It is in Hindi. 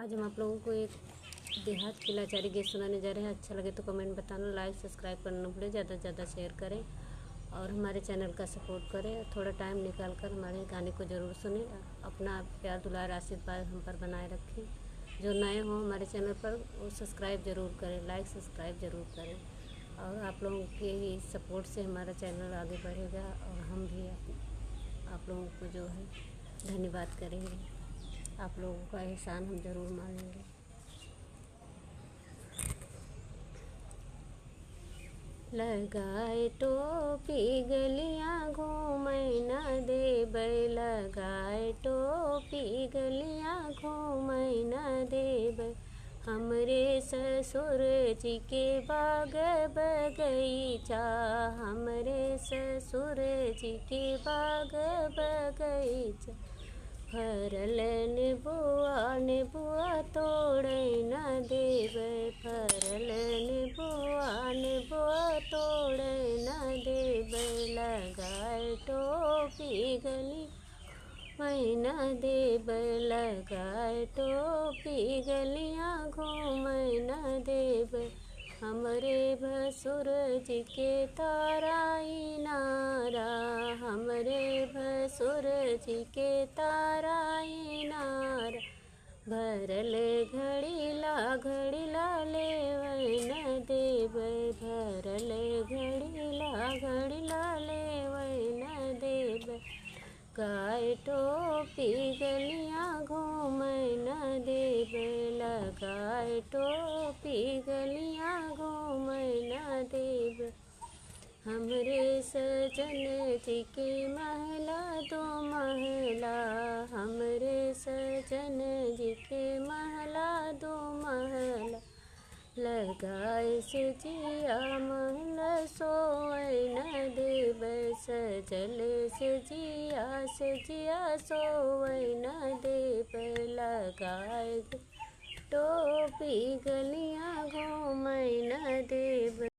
आज हम आप लोगों को एक देहात की लाचारी गीत सुनाने जा रहे हैं। अच्छा लगे तो कमेंट बताना, लाइक सब्सक्राइब करना ना भूलें, ज़्यादा से ज़्यादा शेयर करें और हमारे चैनल का सपोर्ट करें। थोड़ा टाइम निकाल कर हमारे गाने को ज़रूर सुनें। अपना प्यार दुलार आशीर्वाद हम पर बनाए रखें। जो नए हों हमारे चैनल पर वो सब्सक्राइब ज़रूर करें, लाइक सब्सक्राइब ज़रूर करें और आप लोगों के सपोर्ट से हमारा चैनल आगे बढ़ेगा और हम भी आप लोगों को जो है धन्यवाद करेंगे। आप लोगों का एहसान हम ज़रूर मानेंगे। लगाए टोपी गलियां घूमै न देबै, लगाए टोपी गलियां घूमै न देबै। हमरे ससुर जी के बाग बगीचा, हमरे ससुर जी के बाग बगीचा। फरल नेबुआ तोड़ै न देबै, फरल नेबुआ तोड़ै न देबै। लगाए टोपी गली मैना देबै, लगाए टोपी गलियां घूमै न देबै। हमरे भसुर जी के ताराई नारा, हमरे भसुर जी के ताराई नारा। भरल घड़ीला लेवै न देबै, भरल घड़ीला लेवै न देबै। गाए टोपी गलियां घूमै न देबै, लगाए टोपी गलियां घूमै न देबै। हमरे सजन जी के महला दो महला, हमरे सजन जी के महला दो महला। लगाए से जिया महल सोवै न देबै, सजल से जिया सोवै न देबै। लगाए टोपी गलियां घूमै न देबै।